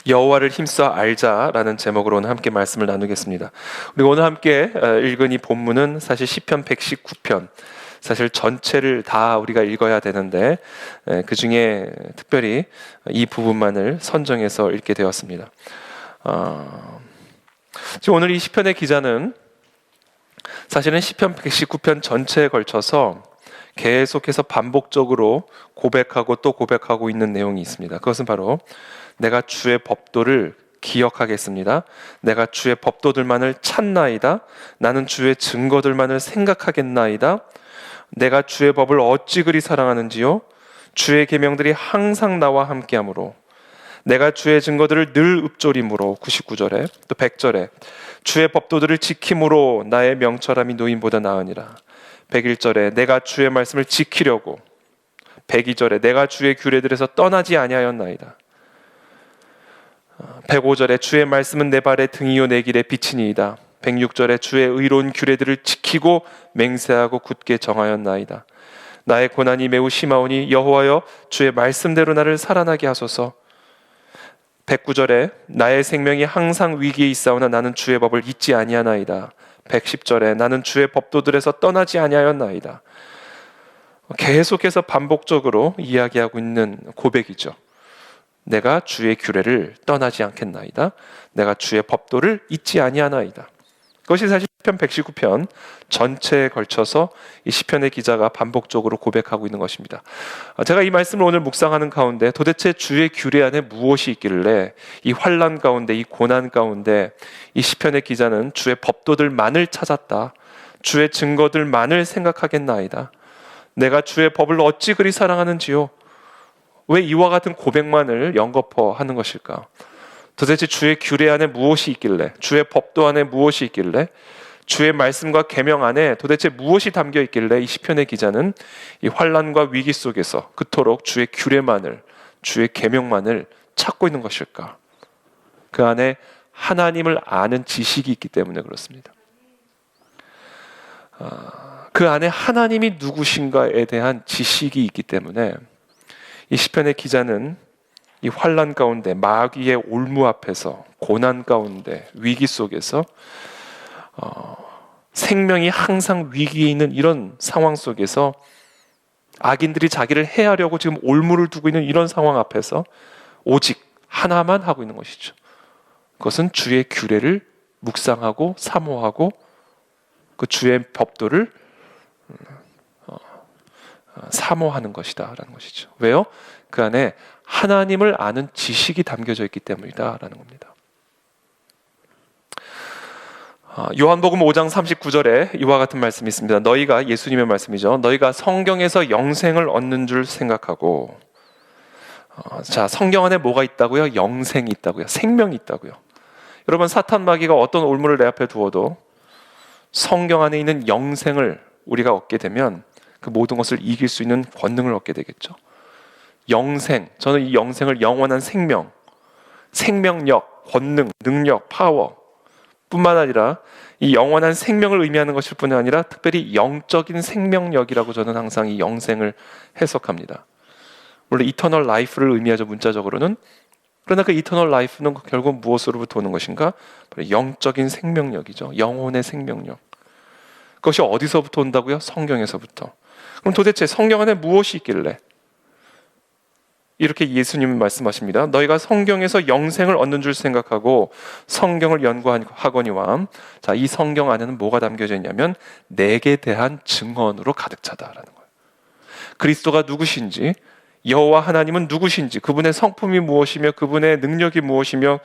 여호와를 힘써 알자라는 제목으로 오늘 함께 말씀을 나누겠습니다. 우리 오늘 함께 읽은 이 본문은 사실 시편 119편, 사실 전체를 다 우리가 읽어야 되는데 그 중에 특별히 이 부분만을 선정해서 읽게 되었습니다. 지금 오늘 이 시편의 기자는 사실은 시편 119편 전체에 걸쳐서 계속해서 반복적으로 고백하고 또 고백하고 있는 내용이 있습니다. 그것은 바로 내가 주의 법도를 기억하겠습니다. 내가 주의 법도들만을 찾나이다. 나는 주의 증거들만을 생각하겠나이다. 내가 주의 법을 어찌 그리 사랑하는지요. 주의 계명들이 항상 나와 함께하므로 내가 주의 증거들을 늘 읊조림으로 99절에 또 100절에 주의 법도들을 지킴으로 나의 명철함이 노인보다 나으니라. 101절에 내가 주의 말씀을 지키려고 102절에 내가 주의 규례들에서 떠나지 아니하였나이다. 105절에 주의 말씀은 내 발의 등이요 내 길의 빛이니이다. 106절에 주의 의로운 규례들을 지키고 맹세하고 굳게 정하였나이다. 나의 고난이 매우 심하오니 여호와여 주의 말씀대로 나를 살아나게 하소서. 109절에 나의 생명이 항상 위기에 있사오나 나는 주의 법을 잊지 아니하나이다. 110절에 나는 주의 법도들에서 떠나지 아니하였나이다. 계속해서 반복적으로 이야기하고 있는 고백이죠. 내가 주의 규례를 떠나지 않겠나이다. 내가 주의 법도를 잊지 아니하나이다. 그것이 사실 시편 119편 전체에 걸쳐서 이 시편의 기자가 반복적으로 고백하고 있는 것입니다. 제가 이 말씀을 오늘 묵상하는 가운데 도대체 주의 규례 안에 무엇이 있길래 이 환난 가운데, 이 고난 가운데 이 시편의 기자는 주의 법도들만을 찾았다. 주의 증거들만을 생각하겠나이다. 내가 주의 법을 어찌 그리 사랑하는지요. 왜 이와 같은 고백만을 연거푸 하는 것일까? 도대체 주의 규례 안에 무엇이 있길래, 주의 법도 안에 무엇이 있길래, 주의 말씀과 계명 안에 도대체 무엇이 담겨 있길래 이 시편의 기자는 이 환난과 위기 속에서 그토록 주의 규례만을, 주의 계명만을 찾고 있는 것일까? 그 안에 하나님을 아는 지식이 있기 때문에 그렇습니다. 그 안에 하나님이 누구신가에 대한 지식이 있기 때문에 이 시편의 기자는 이 환난 가운데, 마귀의 올무 앞에서, 고난 가운데, 위기 속에서 생명이 항상 위기에 있는 이런 상황 속에서 악인들이 자기를 해하려고 지금 올무를 두고 있는 이런 상황 앞에서 오직 하나만 하고 있는 것이죠. 그것은 주의 규례를 묵상하고 사모하고 그 주의 법도를 사모하는 것이다 라는 것이죠. 왜요? 그 안에 하나님을 아는 지식이 담겨져 있기 때문이다 라는 겁니다. 요한복음 5장 39절에 이와 같은 말씀이 있습니다. 너희가, 예수님의 말씀이죠. 너희가 성경에서 영생을 얻는 줄 생각하고, 자, 성경 안에 뭐가 있다고요? 영생이 있다고요. 생명이 있다고요. 여러분, 사탄 마귀가 어떤 올무를 내 앞에 두어도 성경 안에 있는 영생을 우리가 얻게 되면 그 모든 것을 이길 수 있는 권능을 얻게 되겠죠. 영생, 저는 이 영생을 영원한 생명, 생명력, 권능, 능력, 파워 뿐만 아니라 이 영원한 생명을 의미하는 것일 뿐 아니라 특별히 영적인 생명력이라고 저는 항상 이 영생을 해석합니다. 원래 이터널 라이프를 의미하죠, 문자적으로는. 그러나 그 이터널 라이프는 결국 무엇으로부터 오는 것인가? 바로 영적인 생명력이죠. 영혼의 생명력. 그것이 어디서부터 온다고요? 성경에서부터. 그럼 도대체 성경 안에 무엇이 있길래? 이렇게 예수님은 말씀하십니다. 너희가 성경에서 영생을 얻는 줄 생각하고 성경을 연구하거니와, 자, 이 성경 안에는 뭐가 담겨져 있냐면 내게 대한 증언으로 가득 차다라는 거예요. 그리스도가 누구신지, 여호와 하나님은 누구신지, 그분의 성품이 무엇이며 그분의 능력이 무엇이며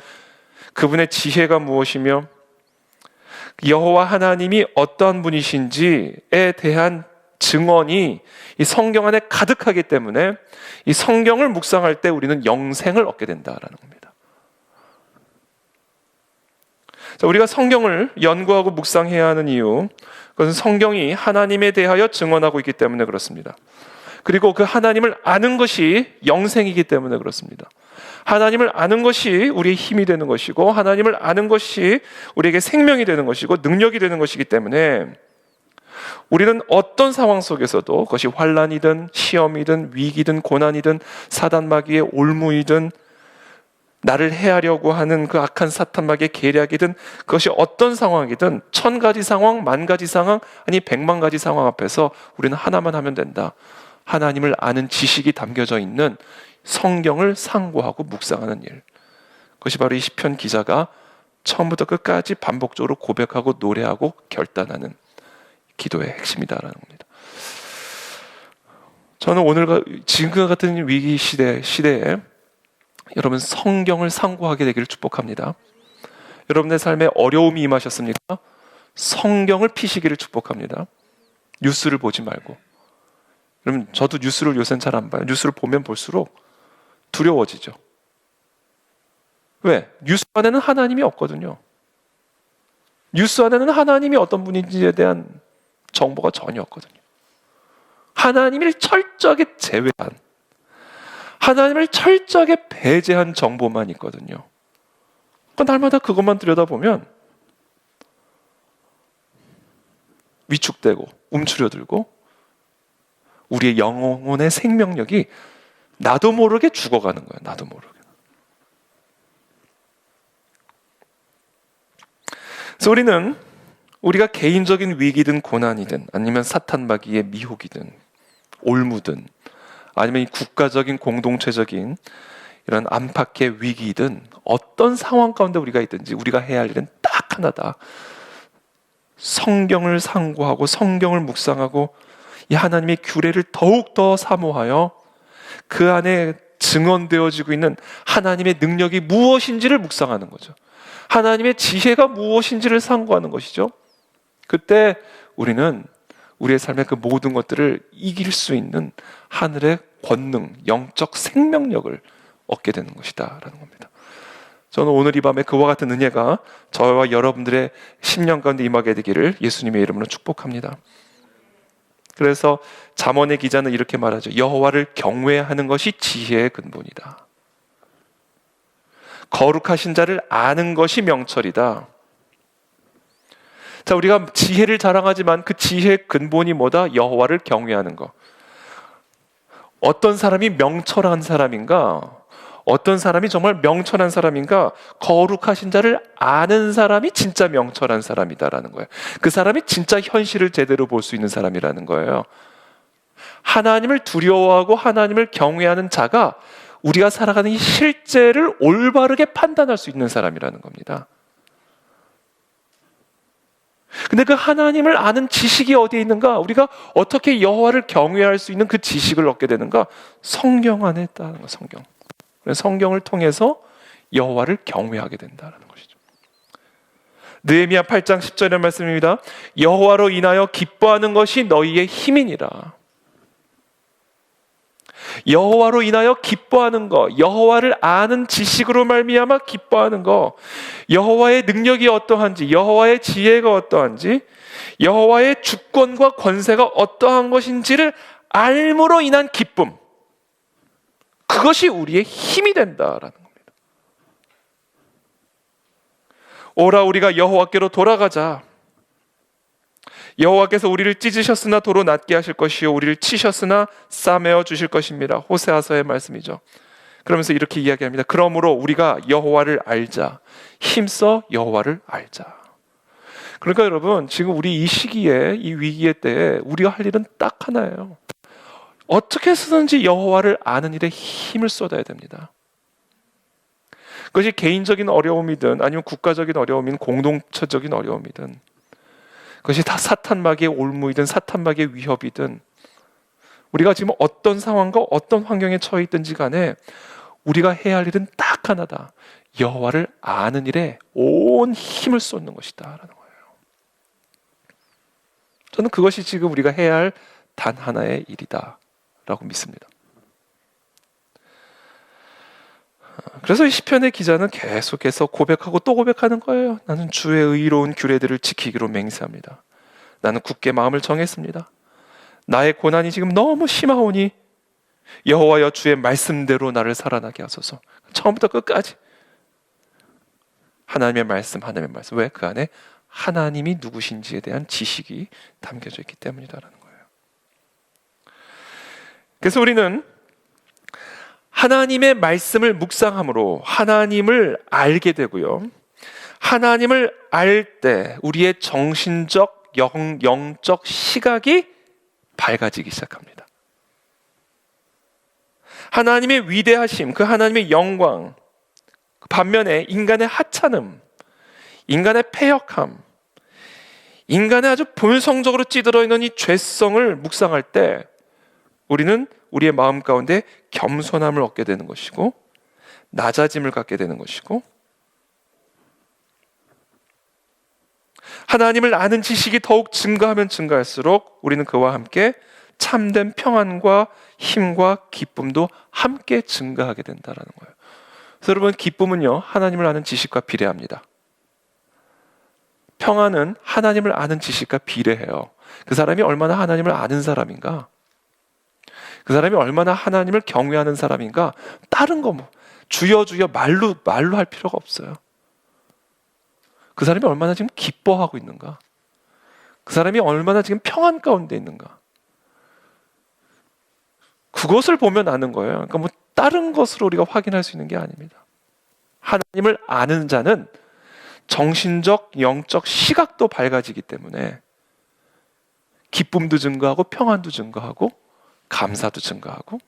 그분의 지혜가 무엇이며 여호와 하나님이 어떠한 분이신지에 대한 증언이 이 성경 안에 가득하기 때문에 이 성경을 묵상할 때 우리는 영생을 얻게 된다라는 겁니다. 자, 우리가 성경을 연구하고 묵상해야 하는 이유, 그것은 성경이 하나님에 대하여 증언하고 있기 때문에 그렇습니다. 그리고 그 하나님을 아는 것이 영생이기 때문에 그렇습니다. 하나님을 아는 것이 우리의 힘이 되는 것이고 하나님을 아는 것이 우리에게 생명이 되는 것이고 능력이 되는 것이기 때문에 우리는 어떤 상황 속에서도 그것이 환난이든 시험이든 위기든 고난이든 사단 마귀의 올무이든 나를 해하려고 하는 그 악한 사탄마귀의 계략이든 그것이 어떤 상황이든 1000가지 상황, 10,000가지 상황, 아니 100만 가지 상황 앞에서 우리는 하나만 하면 된다. 하나님을 아는 지식이 담겨져 있는 성경을 상고하고 묵상하는 일. 그것이 바로 이 시편 기자가 처음부터 끝까지 반복적으로 고백하고 노래하고 결단하는 기도의 핵심이다라는 겁니다. 저는 오늘과 지금과 같은 위기 시대에 여러분 성경을 상고하게 되기를 축복합니다. 여러분의 삶에 어려움이 임하셨습니까? 성경을 피시기를 축복합니다. 뉴스를 보지 말고. 여러분 저도 뉴스를 요새는 잘 안 봐요. 뉴스를 보면 볼수록 두려워지죠. 왜? 뉴스 안에는 하나님이 없거든요. 뉴스 안에는 하나님이 어떤 분인지에 대한 정보가 전혀 없거든요. 하나님을 철저하게 제외한, 하나님을 철저하게 배제한 정보만 있거든요. 그러니까 날마다 그것만 들여다보면 위축되고 움츠려들고 우리의 영혼의 생명력이 나도 모르게 죽어가는 거예요. 나도 모르게. 그래서 우리가 개인적인 위기든 고난이든 아니면 사탄마귀의 미혹이든 올무든 아니면 이 국가적인 공동체적인 이런 안팎의 위기든 어떤 상황 가운데 우리가 있든지 우리가 해야 할 일은 딱 하나다. 성경을 상고하고 성경을 묵상하고 이 하나님의 규례를 더욱더 사모하여 그 안에 증언되어지고 있는 하나님의 능력이 무엇인지를 묵상하는 거죠. 하나님의 지혜가 무엇인지를 상고하는 것이죠. 그때 우리는 우리의 삶의 그 모든 것들을 이길 수 있는 하늘의 권능, 영적 생명력을 얻게 되는 것이다 라는 겁니다. 저는 오늘 이 밤에 그와 같은 은혜가 저와 여러분들의 10년 가운데 임하게 되기를 예수님의 이름으로 축복합니다. 그래서 잠언의 기자는 이렇게 말하죠. 여호와를 경외하는 것이 지혜의 근본이다. 거룩하신 자를 아는 것이 명철이다. 자, 우리가 지혜를 자랑하지만 그 지혜의 근본이 뭐다? 여호와를 경외하는 것. 어떤 사람이 명철한 사람인가? 어떤 사람이 정말 명철한 사람인가? 거룩하신 자를 아는 사람이 진짜 명철한 사람이다라는 거예요. 그 사람이 진짜 현실을 제대로 볼 수 있는 사람이라는 거예요. 하나님을 두려워하고 하나님을 경외하는 자가 우리가 살아가는 이 실제를 올바르게 판단할 수 있는 사람이라는 겁니다. 근데 그 하나님을 아는 지식이 어디에 있는가? 우리가 어떻게 여호와를 경외할 수 있는 그 지식을 얻게 되는가? 성경 안에 있다는 거, 성경. 성경을 통해서 여호와를 경외하게 된다는 것이죠. 느헤미야 8장 10절의 말씀입니다. 여호와로 인하여 기뻐하는 것이 너희의 힘이니라. 여호와로 인하여 기뻐하는 것, 여호와를 아는 지식으로 말미암아 기뻐하는 것, 여호와의 능력이 어떠한지, 여호와의 지혜가 어떠한지, 여호와의 주권과 권세가 어떠한 것인지를 알므로 인한 기쁨, 그것이 우리의 힘이 된다라는 겁니다. 오라 우리가 여호와께로 돌아가자. 여호와께서 우리를 찢으셨으나 도로 낫게 하실 것이요 우리를 치셨으나 싸매어 주실 것입니다. 호세아서의 말씀이죠. 그러면서 이렇게 이야기합니다. 그러므로 우리가 여호와를 알자. 힘써 여호와를 알자. 그러니까 여러분 지금 우리 이 시기에 이 위기의 때에 우리가 할 일은 딱 하나예요. 어떻게 해서든지 여호와를 아는 일에 힘을 쏟아야 됩니다. 그것이 개인적인 어려움이든 아니면 국가적인 어려움이든 공동체적인 어려움이든 그것이 다 사탄마귀의 올무이든 사탄마귀의 위협이든 우리가 지금 어떤 상황과 어떤 환경에 처해 있든지 간에 우리가 해야 할 일은 딱 하나다. 여호와를 아는 일에 온 힘을 쏟는 것이다 라는 거예요. 저는 그것이 지금 우리가 해야 할 단 하나의 일이다 라고 믿습니다. 그래서 이 시편의 기자는 계속해서 고백하고 또 고백하는 거예요. 나는 주의 의로운 규례들을 지키기로 맹세합니다. 나는 굳게 마음을 정했습니다. 나의 고난이 지금 너무 심하오니 여호와여 주의 말씀대로 나를 살아나게 하소서. 처음부터 끝까지 하나님의 말씀. 왜? 그 안에 하나님이 누구신지에 대한 지식이 담겨져 있기 때문이다라는 거예요. 그래서 우리는 하나님의 말씀을 묵상함으로 하나님을 알게 되고요. 하나님을 알 때 우리의 정신적, 영적 시각이 밝아지기 시작합니다. 하나님의 위대하심, 그 하나님의 영광, 반면에 인간의 하찮음, 인간의 패역함, 인간의 아주 본성적으로 찌들어 있는 이 죄성을 묵상할 때 우리는 우리의 마음 가운데 겸손함을 얻게 되는 것이고 낮아짐을 갖게 되는 것이고 하나님을 아는 지식이 더욱 증가하면 증가할수록 우리는 그와 함께 참된 평안과 힘과 기쁨도 함께 증가하게 된다는 거예요. 그래서 여러분, 기쁨은요, 하나님을 아는 지식과 비례합니다. 평안은 하나님을 아는 지식과 비례해요. 그 사람이 얼마나 하나님을 아는 사람인가, 그 사람이 얼마나 하나님을 경외하는 사람인가, 다른 거 주여 말로 할 필요가 없어요. 그 사람이 얼마나 지금 기뻐하고 있는가, 그 사람이 얼마나 지금 평안 가운데 있는가, 그것을 보면 아는 거예요. 그러니까 다른 것으로 우리가 확인할 수 있는 게 아닙니다. 하나님을 아는 자는 정신적, 영적 시각도 밝아지기 때문에 기쁨도 증가하고 평안도 증가하고 감사도 증가하고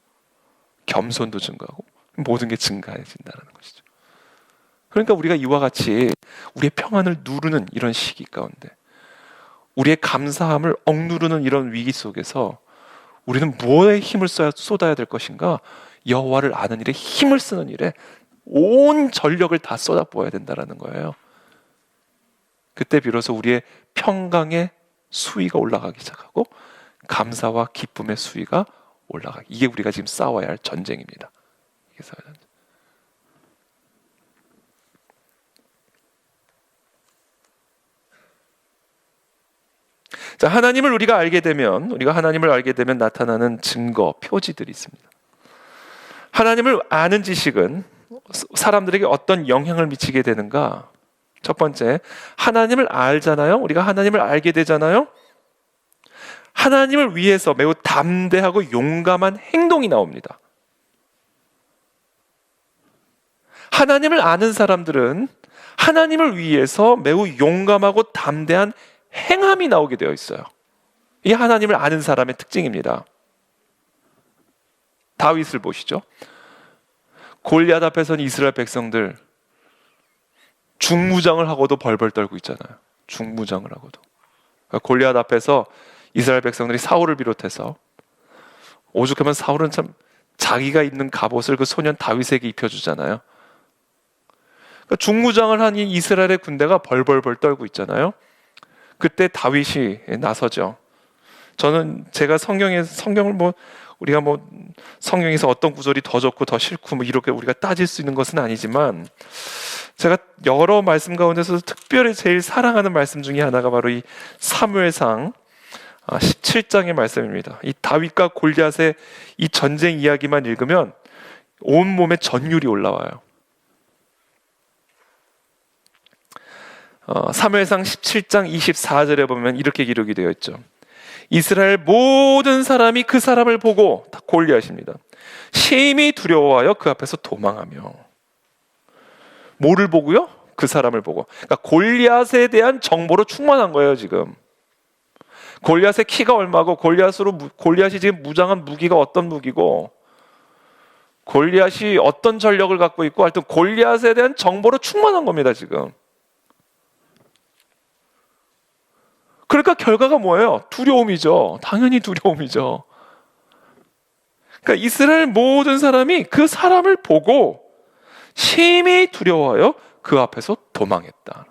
겸손도 증가하고 모든 게 증가해진다는 것이죠. 그러니까 우리가 이와 같이 우리의 평안을 누르는 이런 시기 가운데, 우리의 감사함을 억누르는 이런 위기 속에서 우리는 무엇에 힘을 쏟아야 될 것인가? 여호와를 아는 일에 힘을 쓰는 일에 온 전력을 다 쏟아부어야 된다는 거예요. 그때 비로소 우리의 평강의 수위가 올라가기 시작하고 감사와 기쁨의 수위가 올라가기, 이게 우리가 지금 싸워야 할 전쟁입니다. 이게 싸워야 할 전쟁. 자, 하나님을 우리가 알게 되면 나타나는 증거, 표지들이 있습니다. 하나님을 아는 지식은 사람들에게 어떤 영향을 미치게 되는가? 첫 번째, 하나님을 알잖아요. 우리가 하나님을 알게 되잖아요. 하나님을 위해서 매우 담대하고 용감한 행동이 나옵니다. 하나님을 아는 사람들은 하나님을 위해서 매우 용감하고 담대한 행함이 나오게 되어 있어요. 이게 하나님을 아는 사람의 특징입니다. 다윗을 보시죠. 골리앗 앞에서는 이스라엘 백성들 중무장을 하고도 벌벌 떨고 있잖아요. 중무장을 하고도. 골리앗 앞에서 이스라엘 백성들이 사울을 비롯해서, 오죽하면 사울은 참 자기가 입는 갑옷을 그 소년 다윗에게 입혀주잖아요. 그러니까 중무장을 한 이 이스라엘의 군대가 벌벌벌 떨고 있잖아요. 그때 다윗이 나서죠. 저는 제가 성경을 우리가 성경에서 어떤 구절이 더 좋고 더 싫고 이렇게 우리가 따질 수 있는 것은 아니지만, 제가 여러 말씀 가운데서 특별히 제일 사랑하는 말씀 중에 하나가 바로 이 사무엘상 17장의 말씀입니다. 이 다윗과 골리앗의 이 전쟁 이야기만 읽으면 온몸에 전율이 올라와요. 사무엘상 17장 24절에 보면 이렇게 기록이 되어 있죠. 이스라엘 모든 사람이 그 사람을 보고, 다 골리앗입니다, 심히 두려워하여 그 앞에서 도망하며. 뭐를 보고요? 그 사람을 보고. 그러니까 골리앗에 대한 정보로 충만한 거예요. 지금 골리앗의 키가 얼마고, 골리앗이 지금 무장한 무기가 어떤 무기고, 골리앗이 어떤 전력을 갖고 있고, 하여튼 골리앗에 대한 정보로 충만한 겁니다. 지금. 그러니까 결과가 뭐예요? 두려움이죠. 당연히 두려움이죠. 그러니까 이스라엘 모든 사람이 그 사람을 보고 심히 두려워하여 그 앞에서 도망했다.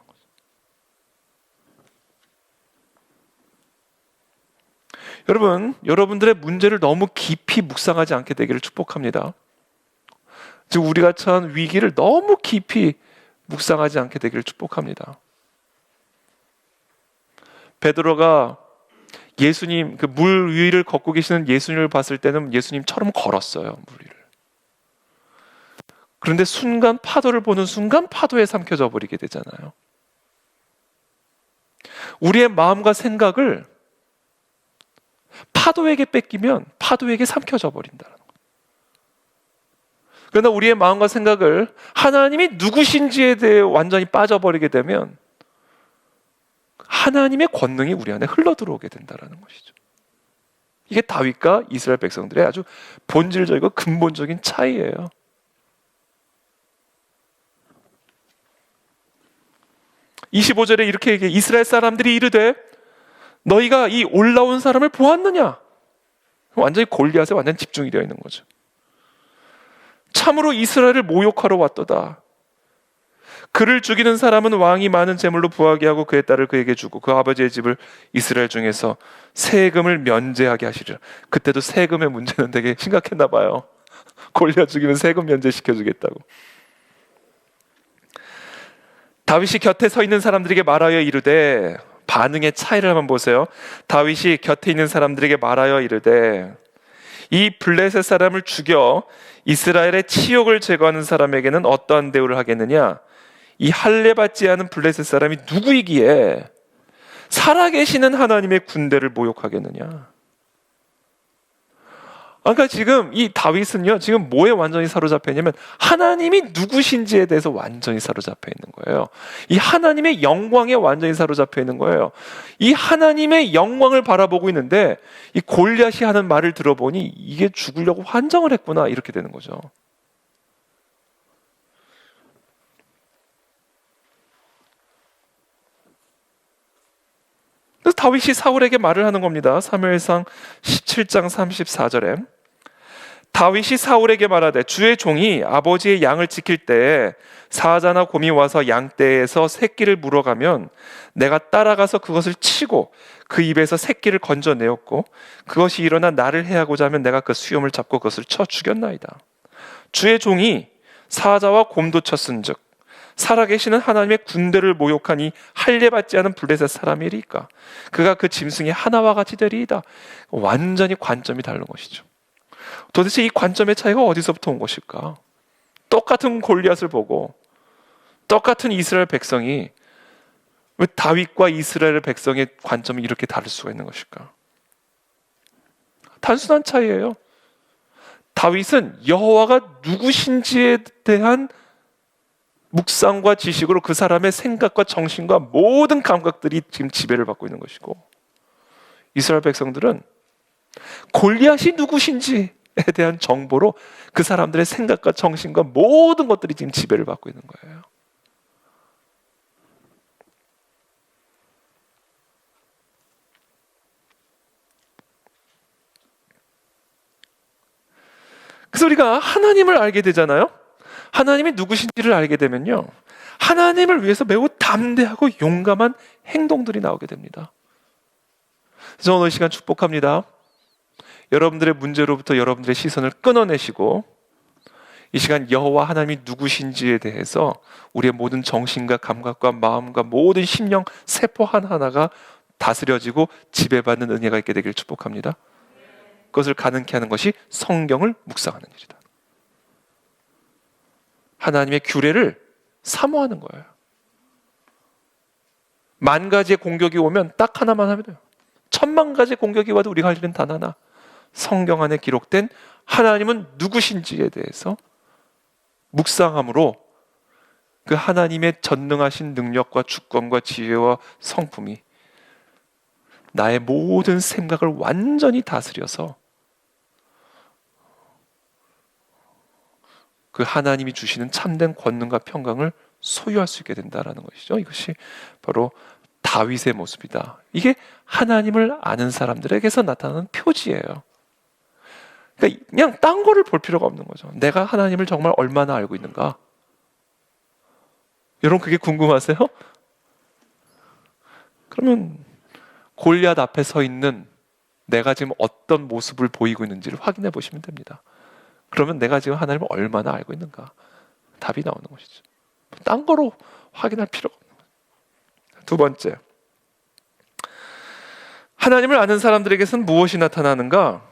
여러분들의 문제를 너무 깊이 묵상하지 않게 되기를 축복합니다. 즉 우리가 처한 위기를 너무 깊이 묵상하지 않게 되기를 축복합니다. 베드로가 예수님, 그 물 위를 걷고 계시는 예수님을 봤을 때는 예수님처럼 걸었어요, 물 위를. 그런데 파도를 보는 순간 파도에 삼켜져 버리게 되잖아요. 우리의 마음과 생각을 파도에게 뺏기면 파도에게 삼켜져 버린다는 거예요. 그러나 우리의 마음과 생각을 하나님이 누구신지에 대해 완전히 빠져버리게 되면 하나님의 권능이 우리 안에 흘러들어오게 된다는 것이죠. 이게 다윗과 이스라엘 백성들의 아주 본질적이고 근본적인 차이예요. (25절에) 이렇게 얘기해. 이스라엘 사람들이 이르되 너희가 이 올라온 사람을 보았느냐? 완전히 골리앗에 완전 집중이 되어 있는 거죠. 참으로 이스라엘을 모욕하러 왔도다. 그를 죽이는 사람은 왕이 많은 재물로 부하게 하고 그의 딸을 그에게 주고 그 아버지의 집을 이스라엘 중에서 세금을 면제하게 하시리라. 그때도 세금의 문제는 되게 심각했나 봐요. 골리앗 죽이면 세금 면제시켜주겠다고. 다윗이 곁에 서 있는 사람들에게 말하여 이르되, 반응의 차이를 한번 보세요. 다윗이 곁에 있는 사람들에게 말하여 이르되, 이 블레셋 사람을 죽여 이스라엘의 치욕을 제거하는 사람에게는 어떠한 대우를 하겠느냐? 이 할례받지 않은 블레셋 사람이 누구이기에 살아계시는 하나님의 군대를 모욕하겠느냐? 그러니까 지금 이 다윗은요, 지금 뭐에 완전히 사로잡혀 있냐면 하나님이 누구신지에 대해서 완전히 사로잡혀 있는 거예요. 이 하나님의 영광에 완전히 사로잡혀 있는 거예요. 이 하나님의 영광을 바라보고 있는데 이 골리앗이 하는 말을 들어보니 이게 죽으려고 환정을 했구나, 이렇게 되는 거죠. 그래서 다윗이 사울에게 말을 하는 겁니다. 사무엘상 17장 34절에 다윗이 사울에게 말하되 주의 종이 아버지의 양을 지킬 때에 사자나 곰이 와서 양떼에서 새끼를 물어가면 내가 따라가서 그것을 치고 그 입에서 새끼를 건져내었고 그것이 일어나 나를 해하고자 하면 내가 그 수염을 잡고 그것을 쳐 죽였나이다. 주의 종이 사자와 곰도 쳤은즉 살아계시는 하나님의 군대를 모욕하니 할례받지 않은 블레셋 사람이리까? 그가 그 짐승이 하나와 같이 되리이다. 완전히 관점이 다른 것이죠. 도대체 이 관점의 차이가 어디서부터 온 것일까? 똑같은 골리앗을 보고 똑같은 이스라엘 백성이 왜 다윗과 이스라엘 백성의 관점이 이렇게 다를 수가 있는 것일까? 단순한 차이예요. 다윗은 여호와가 누구신지에 대한 묵상과 지식으로 그 사람의 생각과 정신과 모든 감각들이 지금 지배를 받고 있는 것이고, 이스라엘 백성들은 골리앗이 누구신지에 대한 정보로 그 사람들의 생각과 정신과 모든 것들이 지금 지배를 받고 있는 거예요. 그래서 우리가 하나님을 알게 되잖아요. 하나님이 누구신지를 알게 되면요, 하나님을 위해서 매우 담대하고 용감한 행동들이 나오게 됩니다. 그래서 오늘 시간 축복합니다. 여러분들의 문제로부터 여러분들의 시선을 끊어내시고 이 시간 여호와 하나님이 누구신지에 대해서 우리의 모든 정신과 감각과 마음과 모든 심령 세포 하나하나가 다스려지고 지배받는 은혜가 있게 되기를 축복합니다. 그것을 가능케 하는 것이 성경을 묵상하는 일이다. 하나님의 규례를 사모하는 거예요. 10,000가지의 공격이 오면 딱 하나만 하면 돼요. 10,000,000가지의 공격이 와도 우리가 할 일은 단 하나. 성경 안에 기록된 하나님은 누구신지에 대해서 묵상함으로 그 하나님의 전능하신 능력과 주권과 지혜와 성품이 나의 모든 생각을 완전히 다스려서 그 하나님이 주시는 참된 권능과 평강을 소유할 수 있게 된다는 것이죠. 이것이 바로 다윗의 모습이다. 이게 하나님을 아는 사람들에게서 나타나는 표지예요. 그러니까 그냥 딴 거를 볼 필요가 없는 거죠. 내가 하나님을 정말 얼마나 알고 있는가? 여러분, 그게 궁금하세요? 그러면 골리앗 앞에 서 있는 내가 지금 어떤 모습을 보이고 있는지를 확인해 보시면 됩니다. 그러면 내가 지금 하나님을 얼마나 알고 있는가? 답이 나오는 것이죠. 딴 거로 확인할 필요가 없는 거예요. 두 번째, 하나님을 아는 사람들에게서는 무엇이 나타나는가?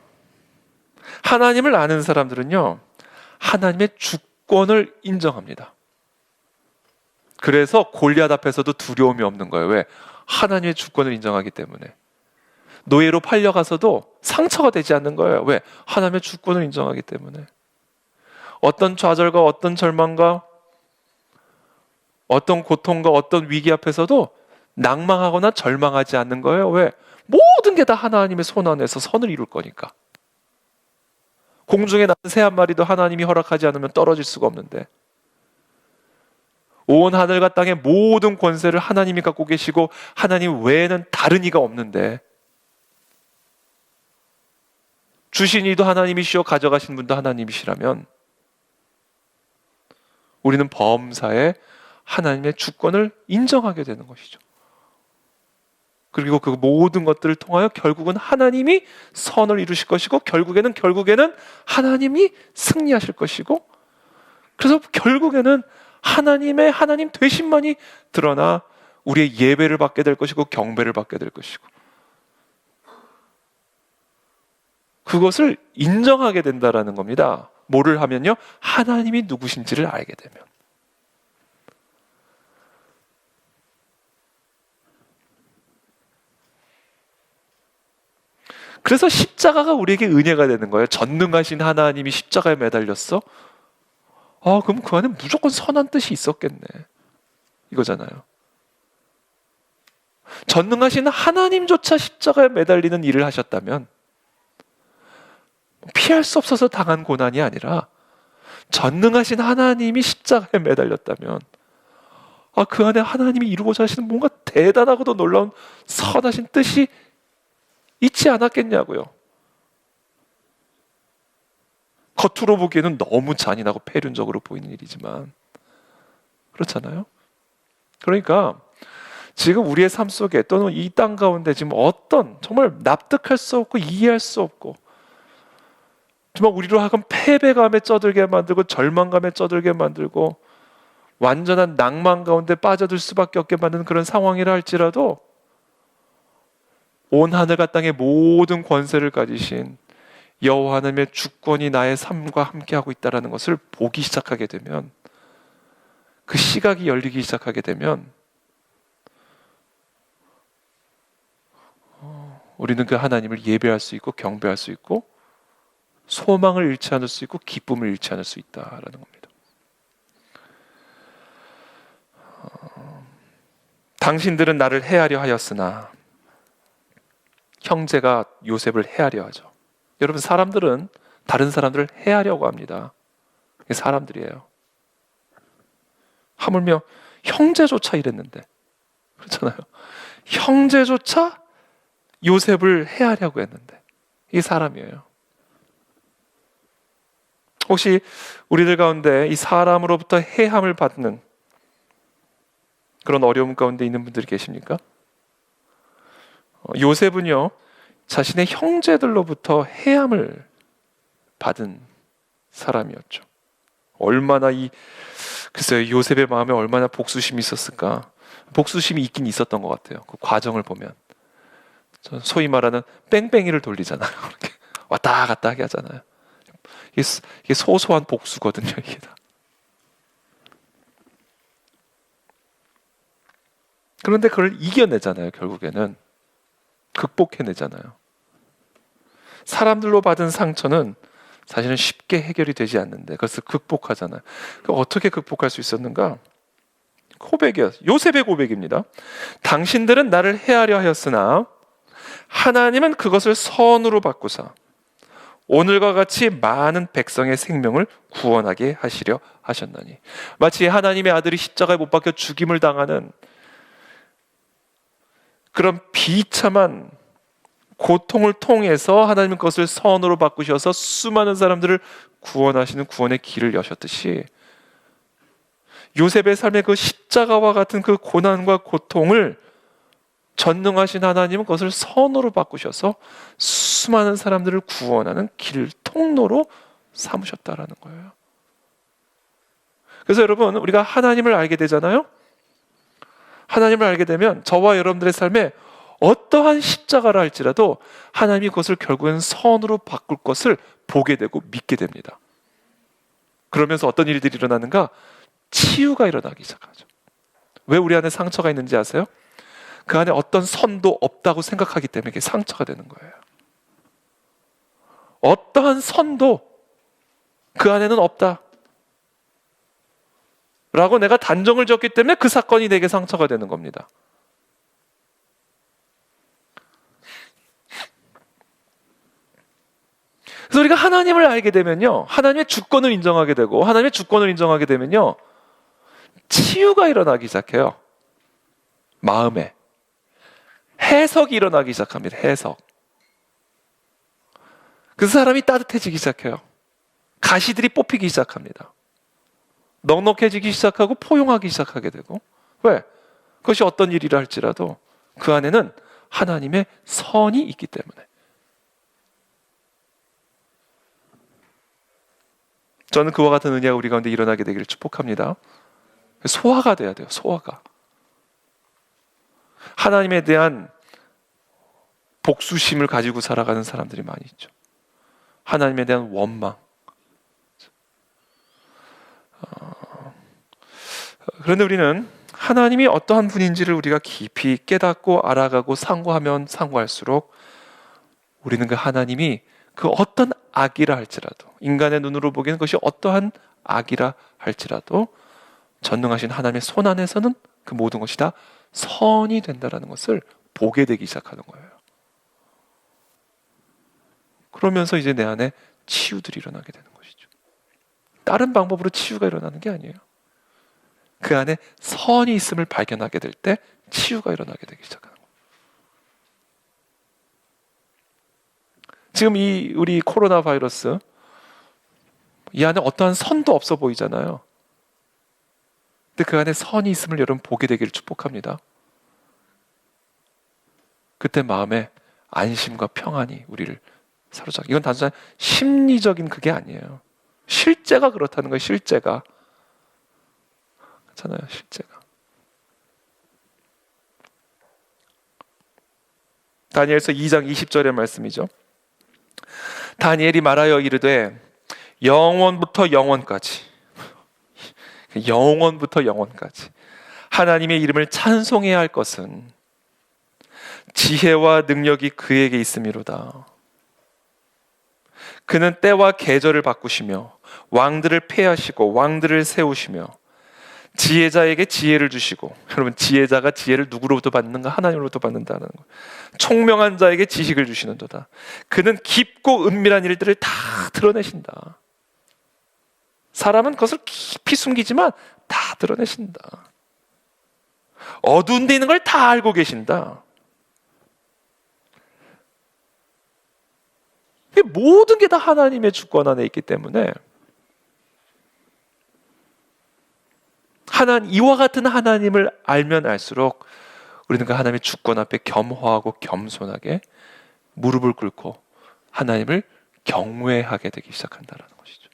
하나님을 아는 사람들은요, 하나님의 주권을 인정합니다. 그래서 골리앗 앞에서도 두려움이 없는 거예요. 왜? 하나님의 주권을 인정하기 때문에. 노예로 팔려가서도 상처가 되지 않는 거예요. 왜? 하나님의 주권을 인정하기 때문에. 어떤 좌절과 어떤 절망과 어떤 고통과 어떤 위기 앞에서도 낭망하거나 절망하지 않는 거예요. 왜? 모든 게 다 하나님의 손 안에서 선을 이룰 거니까. 공중에 나는 새 한 마리도 하나님이 허락하지 않으면 떨어질 수가 없는데, 온 하늘과 땅의 모든 권세를 하나님이 갖고 계시고 하나님 외에는 다른 이가 없는데, 주신 이도 하나님이시오 가져가신 분도 하나님이시라면 우리는 범사에 하나님의 주권을 인정하게 되는 것이죠. 그리고 그 모든 것들을 통하여 결국은 하나님이 선을 이루실 것이고 결국에는 하나님이 승리하실 것이고, 그래서 결국에는 하나님 되심만이 드러나 우리의 예배를 받게 될 것이고 경배를 받게 될 것이고, 그것을 인정하게 된다라는 겁니다. 뭐를 하면요? 하나님이 누구신지를 알게 되면. 그래서 십자가가 우리에게 은혜가 되는 거예요. 전능하신 하나님이 십자가에 매달렸어? 그럼 그 안에 무조건 선한 뜻이 있었겠네, 이거잖아요. 전능하신 하나님조차 십자가에 매달리는 일을 하셨다면 피할 수 없어서 당한 고난이 아니라 전능하신 하나님이 십자가에 매달렸다면 그 안에 하나님이 이루고자 하시는 뭔가 대단하고도 놀라운 선하신 뜻이 있지 않았겠냐고요. 겉으로 보기에는 너무 잔인하고 폐륜적으로 보이는 일이지만 그렇잖아요. 그러니까 지금 우리의 삶 속에 또는 이 땅 가운데 지금 어떤 정말 납득할 수 없고 이해할 수 없고 정말 우리로 하여금 패배감에 쩌들게 만들고 절망감에 쩌들게 만들고 완전한 낭만 가운데 빠져들 수밖에 없게 만드는 그런 상황이라 할지라도 온 하늘과 땅의 모든 권세를 가지신 여호와 하나님의 주권이 나의 삶과 함께하고 있다는 것을 보기 시작하게 되면, 그 시각이 열리기 시작하게 되면 우리는 그 하나님을 예배할 수 있고 경배할 수 있고 소망을 잃지 않을 수 있고 기쁨을 잃지 않을 수 있다라는 겁니다. 당신들은 나를 해하려 하였으나, 형제가 요셉을 해하려 하죠. 여러분, 사람들은 다른 사람들을 해하려고 합니다. 이게 사람들이에요. 하물며 형제조차 이랬는데, 그렇잖아요. 형제조차 요셉을 해하려고 했는데 이게 사람이에요. 혹시 우리들 가운데 이 사람으로부터 해함을 받는 그런 어려움 가운데 있는 분들이 계십니까? 요셉은요, 자신의 형제들로부터 해함을 받은 사람이었죠. 얼마나 글쎄요, 요셉의 마음에 얼마나 복수심이 있었을까? 복수심이 있긴 있었던 것 같아요. 그 과정을 보면. 소위 말하는 뺑뺑이를 돌리잖아요. 이렇게 왔다 갔다 하게 하잖아요. 이게 소소한 복수거든요, 이게 다. 그런데 그걸 이겨내잖아요, 결국에는. 극복해내잖아요. 사람들로 받은 상처는 사실은 쉽게 해결이 되지 않는데 그것을 극복하잖아요. 어떻게 극복할 수 있었는가? 고백이요. 요셉의 고백입니다. 당신들은 나를 해하려 하였으나 하나님은 그것을 선으로 바꾸사 오늘과 같이 많은 백성의 생명을 구원하게 하시려 하셨나니. 마치 하나님의 아들이 십자가에 못 박혀 죽임을 당하는 그런 비참한 고통을 통해서 하나님은 그것을 선으로 바꾸셔서 수많은 사람들을 구원하시는 구원의 길을 여셨듯이, 요셉의 삶의 그 십자가와 같은 그 고난과 고통을 전능하신 하나님은 그것을 선으로 바꾸셔서 수많은 사람들을 구원하는 길, 통로로 삼으셨다라는 거예요. 그래서 여러분, 우리가 하나님을 알게 되잖아요. 하나님을 알게 되면 저와 여러분들의 삶에 어떠한 십자가라 할지라도 하나님이 그것을 결국에는 선으로 바꿀 것을 보게 되고 믿게 됩니다. 그러면서 어떤 일들이 일어나는가? 치유가 일어나기 시작하죠. 왜 우리 안에 상처가 있는지 아세요? 그 안에 어떤 선도 없다고 생각하기 때문에 이게 상처가 되는 거예요. 어떠한 선도 그 안에는 없다. 라고 내가 단정을 지었기 때문에 그 사건이 내게 상처가 되는 겁니다. 그래서 우리가 하나님을 알게 되면요, 하나님의 주권을 인정하게 되고, 하나님의 주권을 인정하게 되면요, 치유가 일어나기 시작해요. 마음에 해석이 일어나기 시작합니다. 해석. 그래서 사람이 따뜻해지기 시작해요. 가시들이 뽑히기 시작합니다. 넉넉해지기 시작하고 포용하기 시작하게 되고. 왜? 그것이 어떤 일이라 할지라도 그 안에는 하나님의 선이 있기 때문에. 저는 그와 같은 은혜가 우리 가운데 일어나게 되기를 축복합니다. 소화가 돼야 돼요. 소화가. 하나님에 대한 복수심을 가지고 살아가는 사람들이 많이 있죠. 하나님에 대한 원망. 그런데 우리는 하나님이 어떠한 분인지를 우리가 깊이 깨닫고 알아가고 상고하면 상고할수록 우리는 그 하나님이 그 어떤 악이라 할지라도, 인간의 눈으로 보기에는 그것이 어떠한 악이라 할지라도 전능하신 하나님의 손 안에서는 그 모든 것이 다 선이 된다는 것을 보게 되기 시작하는 거예요. 그러면서 이제 내 안에 치유들이 일어나게 되는 것이죠. 다른 방법으로 치유가 일어나는 게 아니에요. 그 안에 선이 있음을 발견하게 될 때 치유가 일어나게 되기 시작하는 거예요. 지금 우리 코로나 바이러스, 이 안에 어떠한 선도 없어 보이잖아요. 근데 그 안에 선이 있음을 여러분 보게 되기를 축복합니다. 그때 마음에 안심과 평안이 우리를 사로잡고, 이건 단순한 심리적인 그게 아니에요. 실제가 그렇다는 거예요. 실제가. 그렇잖아요. 실제가. 다니엘서 2장 20절의 말씀이죠. 다니엘이 말하여 이르되 영원부터 영원까지, 영원부터 영원까지 하나님의 이름을 찬송해야 할 것은 지혜와 능력이 그에게 있음이로다. 그는 때와 계절을 바꾸시며 왕들을 폐하시고 왕들을 세우시며 지혜자에게 지혜를 주시고, 여러분 지혜자가 지혜를 누구로부터 받는가? 하나님으로부터 받는다는 거예요. 총명한 자에게 지식을 주시는도다. 그는 깊고 은밀한 일들을 다 드러내신다. 사람은 그것을 깊이 숨기지만 다 드러내신다. 어두운 데 있는 걸 다 알고 계신다. 모든 게 다 하나님의 주권 안에 있기 때문에 이와 같은 하나님을 알면 알수록 우리는 그 하나님의 주권 앞에 겸허하고 겸손하게 무릎을 꿇고 하나님을 경외하게 되기 시작한다는 것이죠.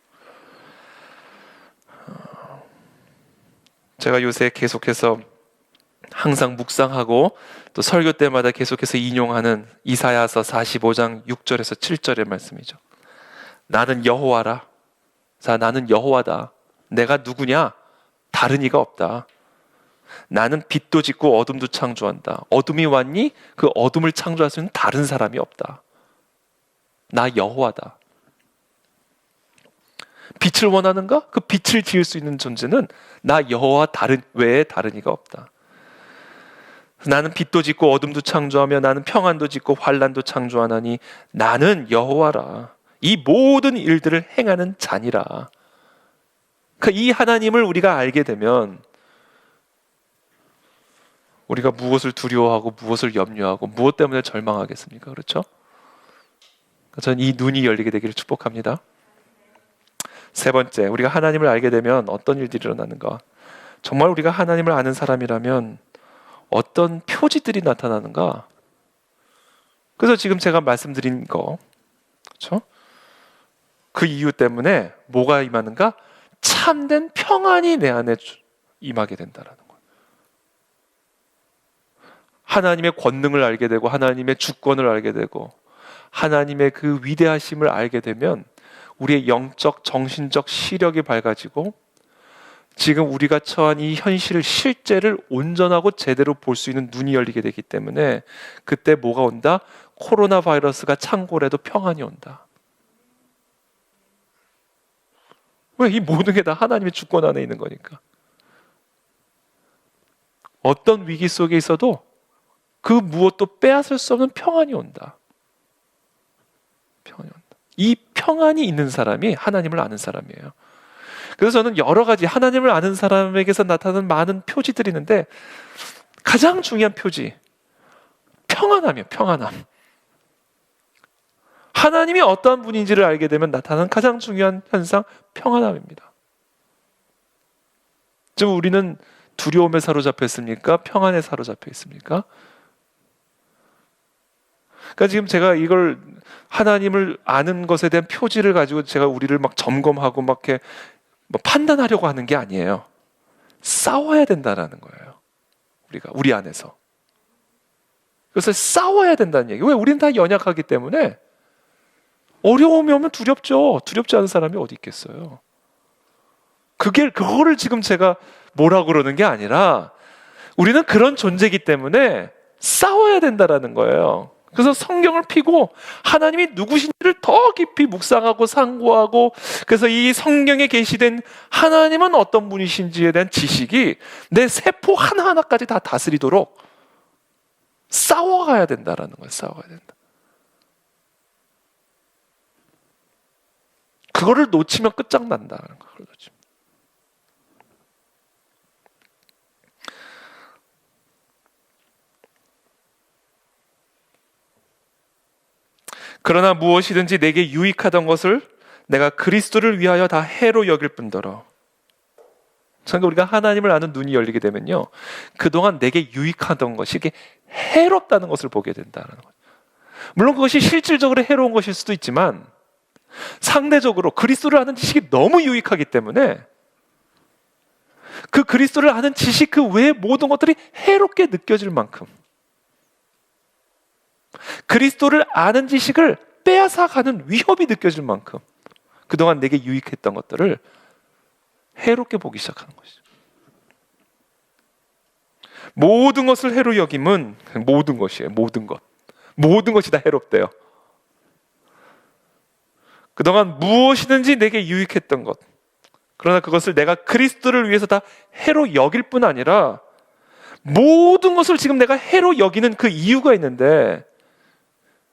제가 요새 계속해서 항상 묵상하고 또 설교 때마다 계속해서 인용하는 이사야서 45장 6절에서 7절의 말씀이죠. 나는 여호와라. 자, 나는 여호와다. 내가 누구냐? 다른 이가 없다. 나는 빛도 짓고 어둠도 창조한다. 어둠이 왔니? 그 어둠을 창조할 수 있는 다른 사람이 없다. 나 여호와다. 빛을 원하는가? 그 빛을 지을 수 있는 존재는 나 여호와 외에 다른 이가 없다. 나는 빛도 짓고 어둠도 창조하며 나는 평안도 짓고 환난도 창조하나니 나는 여호와라. 이 모든 일들을 행하는 자니라. 그러니까 이 하나님을 우리가 알게 되면 우리가 무엇을 두려워하고 무엇을 염려하고 무엇 때문에 절망하겠습니까? 그렇죠? 저는 이 눈이 열리게 되기를 축복합니다. 세 번째, 우리가 하나님을 알게 되면 어떤 일들이 일어나는가? 정말 우리가 하나님을 아는 사람이라면 어떤 표지들이 나타나는가? 그래서 지금 제가 말씀드린 거, 그렇죠? 그 이유 때문에 뭐가 임하는가? 참된 평안이 내 안에 임하게 된다라는 거예요. 하나님의 권능을 알게 되고 하나님의 주권을 알게 되고 하나님의 그 위대하심을 알게 되면 우리의 영적, 정신적 시력이 밝아지고 지금 우리가 처한 이 현실, 실제를 온전하고 제대로 볼 수 있는 눈이 열리게 되기 때문에 그때 뭐가 온다? 코로나 바이러스가 창궐해도 평안이 온다. 왜? 이 모든 게 다 하나님의 주권 안에 있는 거니까. 어떤 위기 속에 있어도 그 무엇도 빼앗을 수 없는 평안이 온다. 평안이 온다. 이 평안이 있는 사람이 하나님을 아는 사람이에요. 그래서 저는 여러 가지 하나님을 아는 사람에게서 나타나는 많은 표지들이 있는데 가장 중요한 표지, 평안함이에요. 평안함. 하나님이 어떠한 분인지를 알게 되면 나타나는 가장 중요한 현상, 평안함입니다. 지금 우리는 두려움에 사로잡혀 있습니까? 평안에 사로잡혀 있습니까? 그러니까 지금 제가 이걸 하나님을 아는 것에 대한 표지를 가지고 제가 우리를 막 점검하고 막 이렇게 뭐 판단하려고 하는 게 아니에요. 싸워야 된다라는 거예요. 우리 안에서. 그래서 싸워야 된다는 얘기. 왜? 우리는 다 연약하기 때문에 어려움이 오면 두렵죠. 두렵지 않은 사람이 어디 있겠어요. 그거를 지금 제가 뭐라 그러는 게 아니라 우리는 그런 존재이기 때문에 싸워야 된다라는 거예요. 그래서 성경을 피고 하나님이 누구신지를 더 깊이 묵상하고 상고하고, 그래서 이 성경에 계시된 하나님은 어떤 분이신지에 대한 지식이 내 세포 하나하나까지 다 다스리도록 싸워가야 된다라는 거예요. 싸워가야 된다. 그거를 놓치면 끝장난다는 거예요. 그걸 놓치면. 그러나 무엇이든지 내게 유익하던 것을 내가 그리스도를 위하여 다 해로 여길 뿐더러. 그러니까 우리가 하나님을 아는 눈이 열리게 되면요, 그동안 내게 유익하던 것이 이게 해롭다는 것을 보게 된다는 거예요. 물론 그것이 실질적으로 해로운 것일 수도 있지만 상대적으로 그리스도를 아는 지식이 너무 유익하기 때문에 그 그리스도를 아는 지식 그 외의 모든 것들이 해롭게 느껴질 만큼, 그리스도를 아는 지식을 빼앗아가는 위협이 느껴질 만큼 그동안 내게 유익했던 것들을 해롭게 보기 시작하는 것이죠. 모든 것을 해로 여김은 모든 것이에요. 모든 것. 모든 것이 다 해롭대요. 그동안 무엇이든지 내게 유익했던 것, 그러나 그것을 내가 그리스도를 위해서 다 해로 여길 뿐 아니라 모든 것을 지금 내가 해로 여기는 그 이유가 있는데,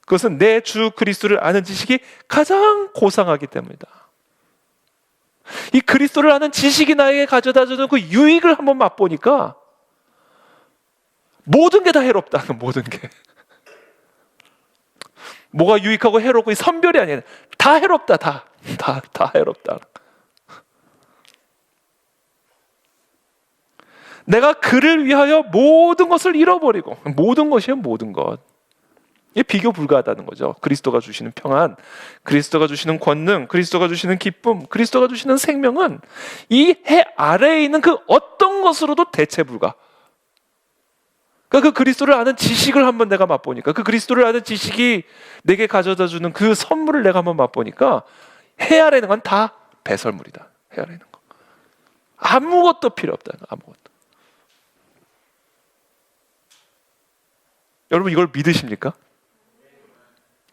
그것은 내 주 그리스도를 아는 지식이 가장 고상하기 때문이다. 이 그리스도를 아는 지식이 나에게 가져다주는 그 유익을 한번 맛보니까 모든 게 다 해롭다. 모든 게. 뭐가 유익하고 해롭고 이 선별이 아니라 다 해롭다. 다 해롭다. 내가 그를 위하여 모든 것을 잃어버리고, 모든 것이에요. 모든 것. 이게 비교 불가하다는 거죠. 그리스도가 주시는 평안, 그리스도가 주시는 권능, 그리스도가 주시는 기쁨, 그리스도가 주시는 생명은 이 해 아래에 있는 그 어떤 것으로도 대체 불가. 그러니까 그 그리스도를 아는 지식을 한번 내가 맛보니까, 그 그리스도를 아는 지식이 내게 가져다 주는 그 선물을 내가 한번 맛보니까 해 아래에 있는 건 다 배설물이다. 해 아래에 있는 거. 아무것도 필요 없다. 아무것도. 여러분 이걸 믿으십니까?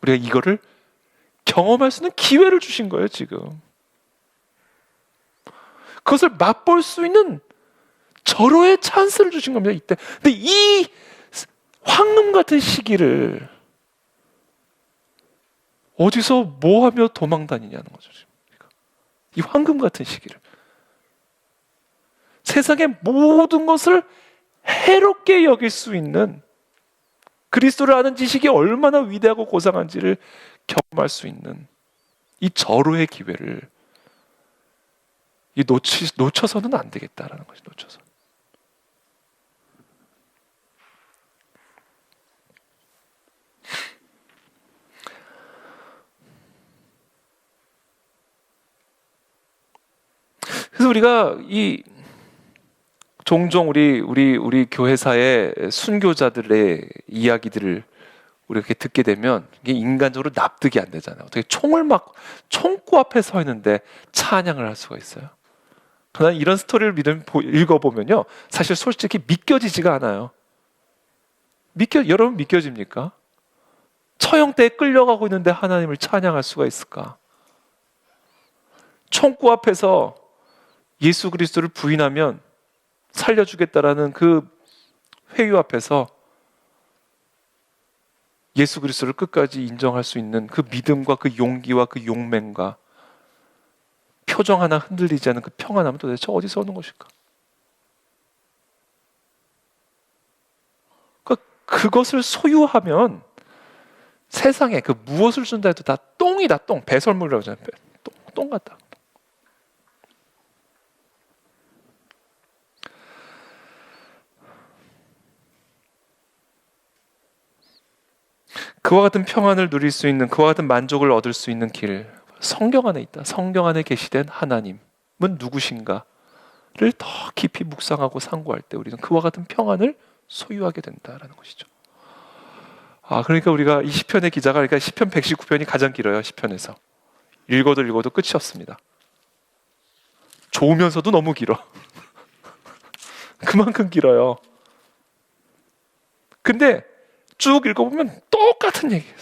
우리가 이거를 경험할 수 있는 기회를 주신 거예요, 지금. 그것을 맛볼 수 있는 절호의 찬스를 주신 겁니다, 이때. 근데 이 황금 같은 시기를 어디서 뭐 하며 도망 다니냐는 거죠, 지금. 이 황금 같은 시기를. 세상의 모든 것을 해롭게 여길 수 있는, 그리스도를 아는 지식이 얼마나 위대하고 고상한지를 경험할 수 있는 이 절호의 기회를 놓쳐서는 안 되겠다라는 것이, 놓쳐서. 그래서 우리가 종종 우리 교회사의 순교자들의 이야기들을 우리가 이렇게 듣게 되면 이게 인간적으로 납득이 안 되잖아요. 어떻게 총구 앞에 서 있는데 찬양을 할 수가 있어요? 그러나 이런 스토리를 읽어보면요, 사실 솔직히 믿겨지지가 않아요. 여러분 믿겨집니까? 처형대에 끌려가고 있는데 하나님을 찬양할 수가 있을까? 총구 앞에서 예수 그리스도를 부인하면 살려주겠다라는 그 회유 앞에서 예수 그리스도를 끝까지 인정할 수 있는 그 믿음과 그 용기와 그 용맹과 표정 하나 흔들리지 않은 그 평안함은 도대체 어디서 오는 것일까? 그것을 소유하면 세상에 그 무엇을 준다 해도 다 똥이다, 똥. 배설물이라고 하잖아요. 똥 같다. 그와 같은 평안을 누릴 수 있는, 그와 같은 만족을 얻을 수 있는 길, 성경 안에 있다. 성경 안에 계시된 하나님은 누구신가를 더 깊이 묵상하고 상고할 때 우리는 그와 같은 평안을 소유하게 된다라는 것이죠. 그러니까 우리가 이 시편의 기자가, 그러니까 시편 119편이 가장 길어요. 시편에서 읽어도 끝이 없습니다. 좋으면서도 너무 길어. 그만큼 길어요. 근데 쭉 읽어보면 똑같은 얘기예요.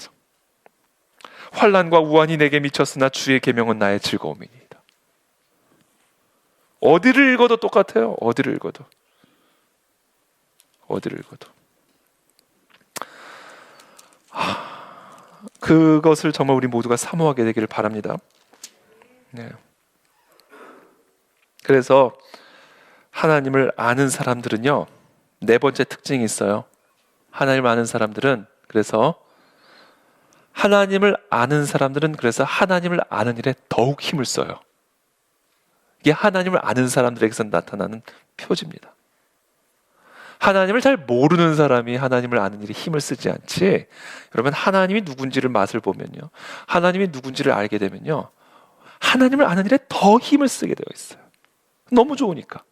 환난과 우환이 내게 미쳤으나 주의 계명은 나의 즐거움이니이다. 어디를 읽어도 똑같아요. 어디를 읽어도. 그것을 정말 우리 모두가 사모하게 되기를 바랍니다. 네. 그래서 하나님을 아는 사람들은요, 네 번째 특징이 있어요. 하나님을 아는 사람들은 그래서 하나님을 아는 일에 더욱 힘을 써요. 이게 하나님을 아는 사람들에게서 나타나는 표지입니다. 하나님을 잘 모르는 사람이 하나님을 아는 일에 힘을 쓰지 않지, 여러분, 하나님이 누군지를 맛을 보면요, 하나님이 누군지를 알게 되면요, 하나님을 아는 일에 더 힘을 쓰게 되어 있어요. 너무 좋으니까.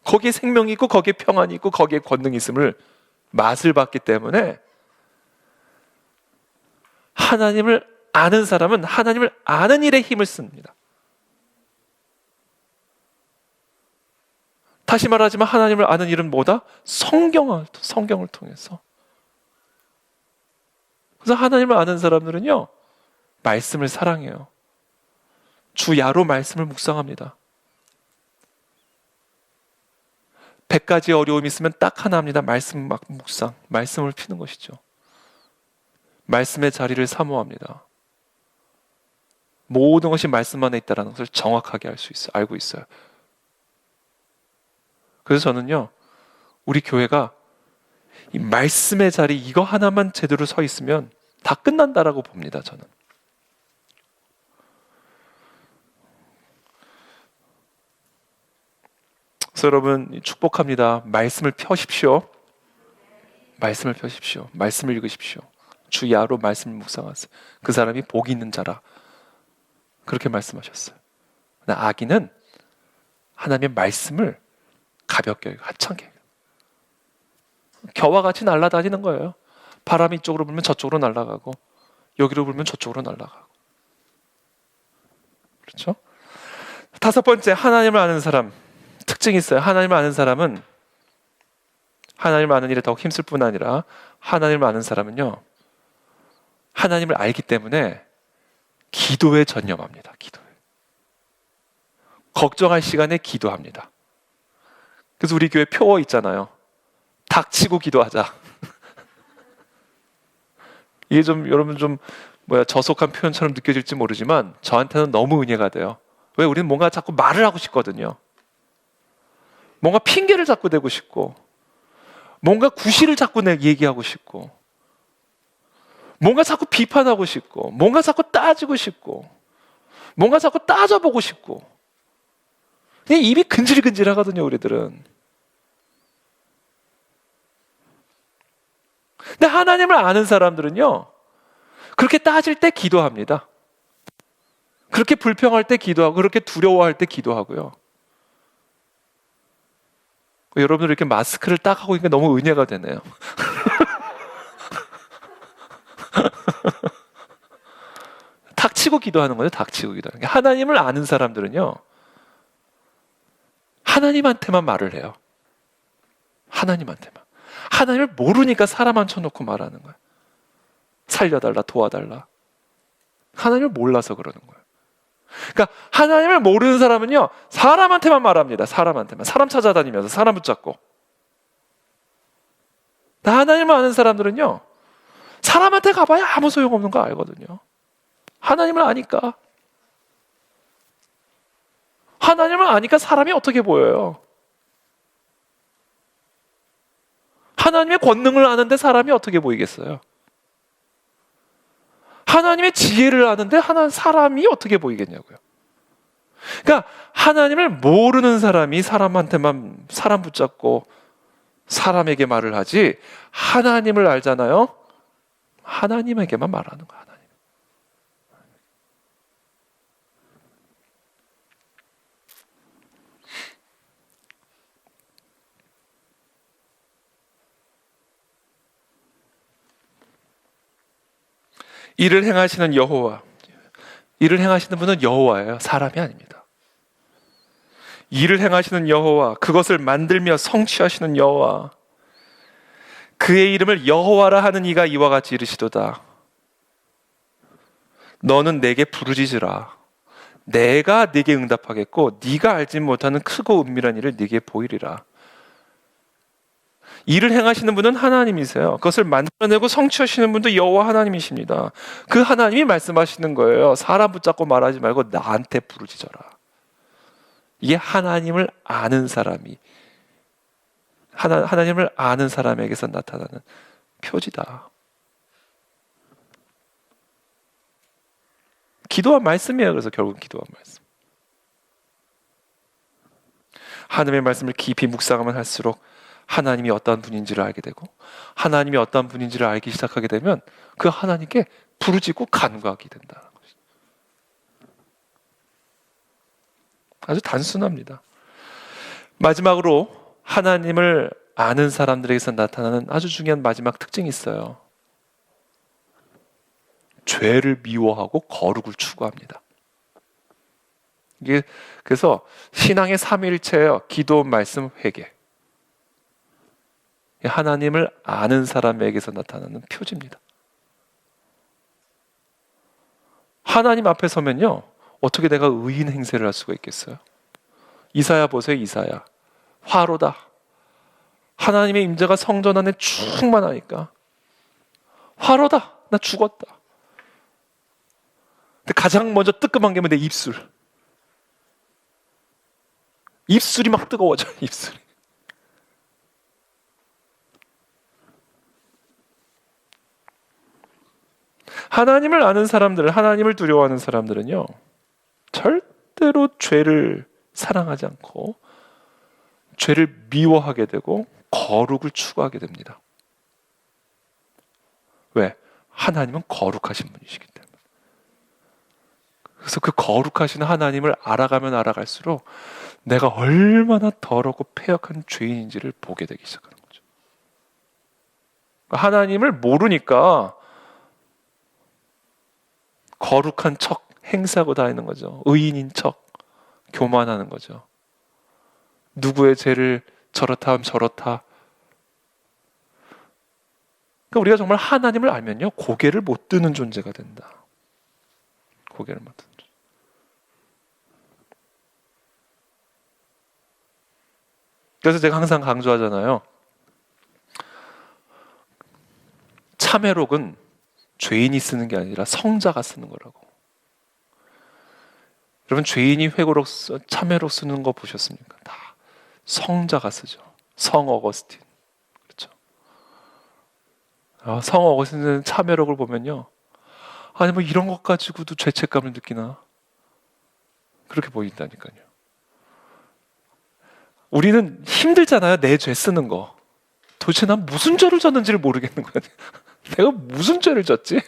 거기에 생명이 있고 거기에 평안이 있고 거기에 권능이 있음을 맛을 봤기 때문에 하나님을 아는 사람은 하나님을 아는 일에 힘을 씁니다. 다시 말하지만 하나님을 아는 일은 뭐다? 성경을 통해서. 그래서 하나님을 아는 사람들은요, 말씀을 사랑해요. 주야로 말씀을 묵상합니다. 100가지 어려움이 있으면 딱 하나입니다. 말씀 묵상, 말씀을 피는 것이죠. 말씀의 자리를 사모합니다. 모든 것이 말씀 안에 있다는 것을 정확하게 알고 있어요. 그래서 저는요, 우리 교회가 이 말씀의 자리 이거 하나만 제대로 서 있으면 다 끝난다라고 봅니다. 저는. 그래서 여러분 축복합니다. 말씀을 펴십시오. 말씀을 읽으십시오. 주야로 말씀을 묵상하세요. 그 사람이 복이 있는 자라, 그렇게 말씀하셨어요. 악인은 하나님의 말씀을 가볍게, 하찮게, 겨와 같이 날아다니는 거예요. 바람이 이쪽으로 불면 저쪽으로 날아가고, 여기로 불면 저쪽으로 날아가고. 그렇죠? 다섯 번째, 하나님을 아는 사람 특징이 있어요. 하나님을 아는 사람은 하나님을 아는 일에 더욱 힘쓸 뿐 아니라, 하나님을 아는 사람은요, 하나님을 알기 때문에 기도에 전념합니다. 기도에. 걱정할 시간에 기도합니다. 그래서 우리 교회 표어 있잖아요. 닥치고 기도하자. 이게 좀 여러분 좀 저속한 표현처럼 느껴질지 모르지만 저한테는 너무 은혜가 돼요. 왜? 우리는 뭔가 자꾸 말을 하고 싶거든요. 뭔가 핑계를 자꾸 대고 싶고, 뭔가 구실을 자꾸 얘기하고 싶고, 뭔가 자꾸 비판하고 싶고, 뭔가 자꾸 따지고 싶고, 뭔가 자꾸 따져보고 싶고, 그냥 입이 근질근질하거든요, 우리들은. 근데 하나님을 아는 사람들은요, 그렇게 따질 때 기도합니다. 그렇게 불평할 때 기도하고, 그렇게 두려워할 때 기도하고요. 여러분들 이렇게 마스크를 딱 하고 있는 게 너무 은혜가 되네요. 닥치고 기도하는 거죠. 닥치고 기도하는 게. 하나님을 아는 사람들은요, 하나님한테만 말을 해요. 하나님한테만. 하나님을 모르니까 사람 앉혀놓고 말하는 거예요. 살려달라, 도와달라. 하나님을 몰라서 그러는 거예요. 그러니까 하나님을 모르는 사람은요, 사람한테만 말합니다. 사람한테만. 사람 찾아다니면서 사람 붙잡고. 나 하나님을 아는 사람들은요, 사람한테 가봐야 아무 소용없는 거 알거든요. 하나님을 아니까. 하나님을 아니까 사람이 어떻게 보여요? 하나님의 권능을 아는데 사람이 어떻게 보이겠어요? 하나님의 지혜를 아는데 사람이 어떻게 보이겠냐고요. 그러니까 하나님을 모르는 사람이 사람한테만 사람 붙잡고 사람에게 말을 하지, 하나님을 알잖아요. 하나님에게만 말하는 거야. 하나님. 일을 행하시는 여호와, 일을 행하시는 분은 여호와예요. 사람이 아닙니다. 일을 행하시는 여호와, 그것을 만들며 성취하시는 여호와, 그의 이름을 여호와라 하는 이가 이와 같이 이르시도다. 너는 내게 부르짖으라. 내가 네게 응답하겠고 네가 알지 못하는 크고 은밀한 일을 네게 보이리라. 일을 행하시는 분은 하나님이세요. 그것을 만들어내고 성취하시는 분도 여호와 하나님이십니다. 그 하나님이 말씀하시는 거예요. 사람 붙잡고 말하지 말고 나한테 부르짖어라. 이게 하나님을 아는 사람이, 하나님을 아는 사람에게서 나타나는 표지다. 기도한 말씀이에요. 그래서 결국 기도한 말씀. 하나님의 말씀을 깊이 묵상하면 할수록 하나님이 어떠한 분인지를 알게 되고, 하나님이 어떠한 분인지를 알기 시작하게 되면 그 하나님께 부르짖고 간구하게 된다는 것이죠. 아주 단순합니다. 마지막으로 하나님을 아는 사람들에게서 나타나는 아주 중요한 마지막 특징이 있어요. 죄를 미워하고 거룩을 추구합니다. 이게 그래서 신앙의 삼위일체예요. 기도, 말씀, 회개. 하나님을 아는 사람에게서 나타나는 표지입니다. 하나님 앞에 서면요, 어떻게 내가 의인 행세를 할 수가 있겠어요? 이사야 보세요. 이사야. 화로다. 하나님의 임재가 성전 안에 충만하니까 화로다. 나 죽었다. 근데 가장 먼저 뜨끔한 게 내 입술. 입술이 막 뜨거워져. 입술이. 하나님을 아는 사람들, 하나님을 두려워하는 사람들은요, 절대로 죄를 사랑하지 않고 죄를 미워하게 되고 거룩을 추구하게 됩니다. 왜? 하나님은 거룩하신 분이시기 때문에. 그래서 그 거룩하신 하나님을 알아가면 알아갈수록 내가 얼마나 더럽고 패역한 죄인인지를 보게 되기 시작하는 거죠. 하나님을 모르니까 거룩한 척 행사하고 다니는 거죠. 의인인 척 교만하는 거죠. 누구의 죄를 저렇다 하면 저렇다. 그러니까 우리가 정말 하나님을 알면요, 고개를 못 드는 존재가 된다. 고개를 못 드는 존재. 그래서 제가 항상 강조하잖아요. 참회록은 죄인이 쓰는 게 아니라 성자가 쓰는 거라고. 여러분, 죄인이 회고록, 참회록 쓰는 거 보셨습니까? 다 성자가 쓰죠. 성 어거스틴. 그렇죠. 성 어거스틴은 참회록을 보면요, 아니 뭐 이런 것 가지고도 죄책감을 느끼나? 그렇게 보인다니까요. 우리는 힘들잖아요. 내 죄 쓰는 거. 도대체 난 무슨 죄를 졌는지를 모르겠는 거야. 내가 무슨 죄를 졌지?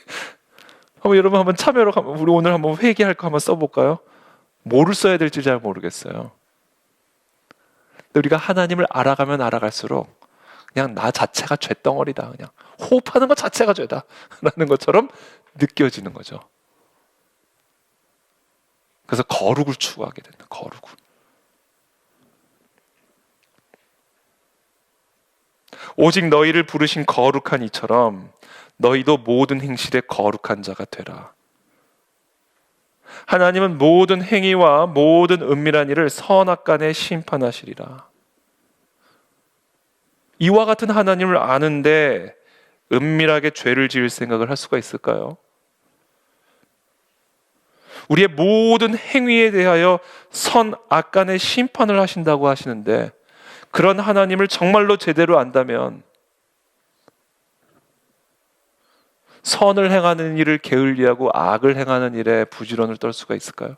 여러분 한번 참여로 우리 오늘 한번 회개할 거 한번 써볼까요? 뭐를 써야 될지 잘 모르겠어요. 근데 우리가 하나님을 알아가면 알아갈수록 그냥 나 자체가 죄덩어리다. 그냥 호흡하는 것 자체가 죄다. 라는 것처럼 느껴지는 거죠. 그래서 거룩을 추구하게 된다. 거룩을. 오직 너희를 부르신 거룩한 이처럼 너희도 모든 행실에 거룩한 자가 되라. 하나님은 모든 행위와 모든 은밀한 일을 선악간에 심판하시리라. 이와 같은 하나님을 아는데 은밀하게 죄를 지을 생각을 할 수가 있을까요? 우리의 모든 행위에 대하여 선악간의 심판을 하신다고 하시는데, 그런 하나님을 정말로 제대로 안다면 선을 행하는 일을 게을리하고 악을 행하는 일에 부지런을 떨 수가 있을까요?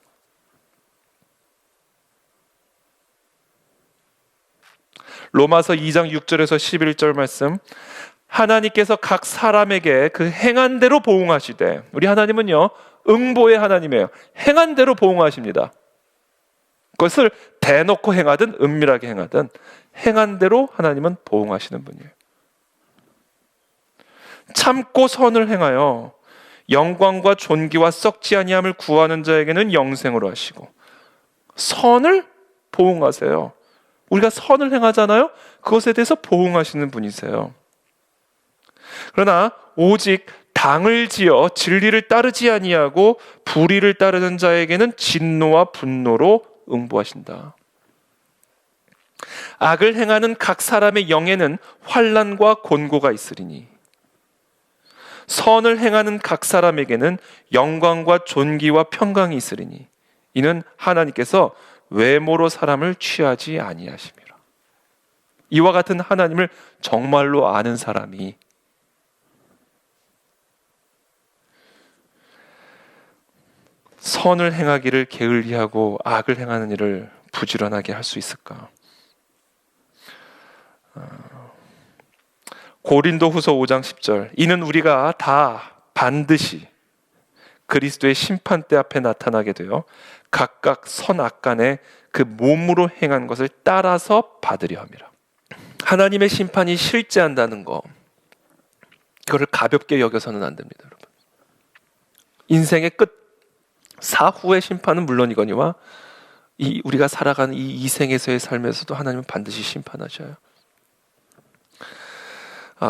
로마서 2장 6절에서 11절 말씀, 하나님께서 각 사람에게 그 행한 대로 보응하시되, 우리 하나님은요 응보의 하나님이에요. 행한 대로 보응하십니다. 그것을 대놓고 행하든 은밀하게 행하든 행한 대로 하나님은 보응하시는 분이에요. 참고 선을 행하여 영광과 존귀와 썩지 아니함을 구하는 자에게는 영생으로 하시고, 선을 보응하세요. 우리가 선을 행하잖아요. 그것에 대해서 보응하시는 분이세요. 그러나 오직 당을 지어 진리를 따르지 아니하고 불의를 따르는 자에게는 진노와 분노로 응보하신다. 악을 행하는 각 사람의 영에는 환난과 곤고가 있으리니 선을 행하는 각 사람에게는 영광과 존귀와 평강이 있으리니 이는 하나님께서 외모로 사람을 취하지 아니하심이라. 이와 같은 하나님을 정말로 아는 사람이 선을 행하기를 게을리하고 악을 행하는 일을 부지런하게 할 수 있을까? 고린도후서 5장 10절, 이는 우리가 다 반드시 그리스도의 심판대 앞에 나타나게 되어 각각 선악간에 그 몸으로 행한 것을 따라서 받으려 함이라. 하나님의 심판이 실제한다는 거, 그거를 가볍게 여겨서는 안 됩니다, 여러분. 인생의 끝, 사후의 심판은 물론이거니와 우리가 살아가는 이 이생에서의 삶에서도 하나님은 반드시 심판하셔요.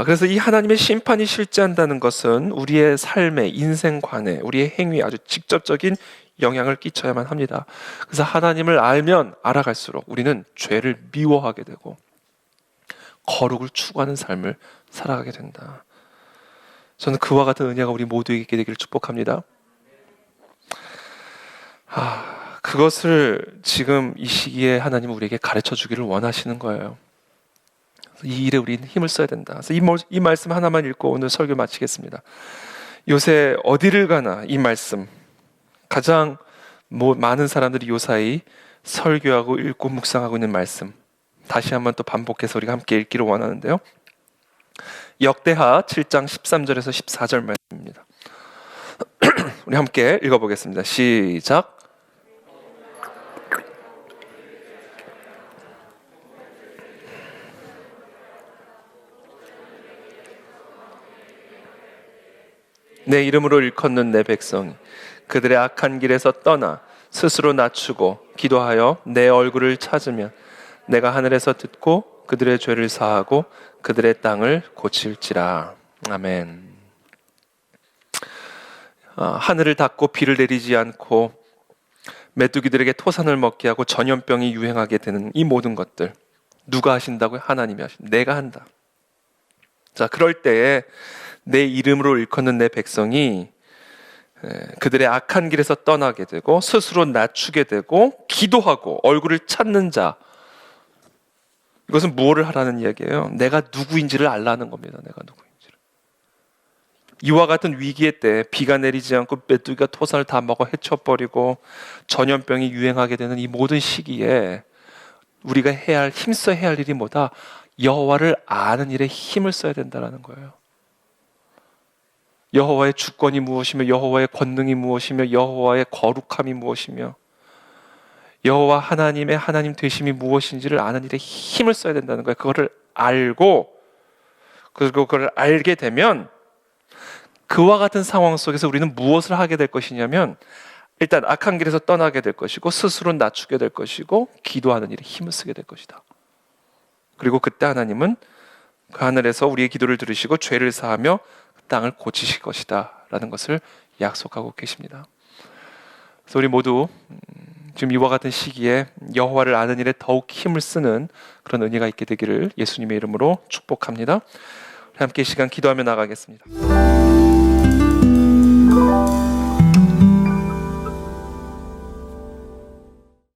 그래서 이 하나님의 심판이 실제한다는 것은 우리의 삶의 인생관에, 우리의 행위에 아주 직접적인 영향을 끼쳐야만 합니다. 그래서 하나님을 알면 알아갈수록 우리는 죄를 미워하게 되고 거룩을 추구하는 삶을 살아가게 된다. 저는 그와 같은 은혜가 우리 모두에게 있게 되기를 축복합니다. 그것을 지금 이 시기에 하나님은 우리에게 가르쳐 주기를 원하시는 거예요. 이 일에 우리는 힘을 써야 된다. 그래서 이 말씀 하나만 읽고 오늘 설교 마치겠습니다. 요새 어디를 가나 이 말씀, 가장 많은 사람들이 요사이 설교하고 읽고 묵상하고 있는 말씀, 다시 한번 또 반복해서 우리가 함께 읽기를 원하는데요. 역대하 7장 13절에서 14절 말씀입니다. 우리 함께 읽어보겠습니다. 시작. 내 이름으로 일컫는 내 백성이 그들의 악한 길에서 떠나 스스로 낮추고 기도하여 내 얼굴을 찾으면 내가 하늘에서 듣고 그들의 죄를 사하고 그들의 땅을 고칠지라. 아멘. 하늘을 닫고 비를 내리지 않고 메뚜기들에게 토산을 먹게 하고 전염병이 유행하게 되는 이 모든 것들 누가 하신다고요? 하나님이 하신다. 내가 한다. 자, 그럴 때에 내 이름으로 일컫는 내 백성이 그들의 악한 길에서 떠나게 되고 스스로 낮추게 되고 기도하고 얼굴을 찾는 자, 이것은 무엇을 하라는 이야기예요? 내가 누구인지를 알라는 겁니다. 내가 누구인지를. 이와 같은 위기의 때 비가 내리지 않고 메뚜기가 토산을 다 먹어 헤쳐버리고 전염병이 유행하게 되는 이 모든 시기에 우리가 힘써 해야 할 일이 뭐다? 여호와를 아는 일에 힘을 써야 된다는 거예요. 여호와의 주권이 무엇이며 여호와의 권능이 무엇이며 여호와의 거룩함이 무엇이며 여호와 하나님의 하나님 되심이 무엇인지를 아는 일에 힘을 써야 된다는 거예요. 그거를 알고, 그리고 그걸 알게 되면 그와 같은 상황 속에서 우리는 무엇을 하게 될 것이냐면 일단 악한 길에서 떠나게 될 것이고 스스로 낮추게 될 것이고 기도하는 일에 힘을 쓰게 될 것이다. 그리고 그때 하나님은 그 하늘에서 우리의 기도를 들으시고 죄를 사하며 땅을 고치실 것이다 라는 것을 약속하고 계십니다. 그래서 우리 모두 지금 이와 같은 시기에 여호와를 아는 일에 더욱 힘을 쓰는 그런 은혜가 있게 되기를 예수님의 이름으로 축복합니다. 함께 이 시간 기도하며 나가겠습니다.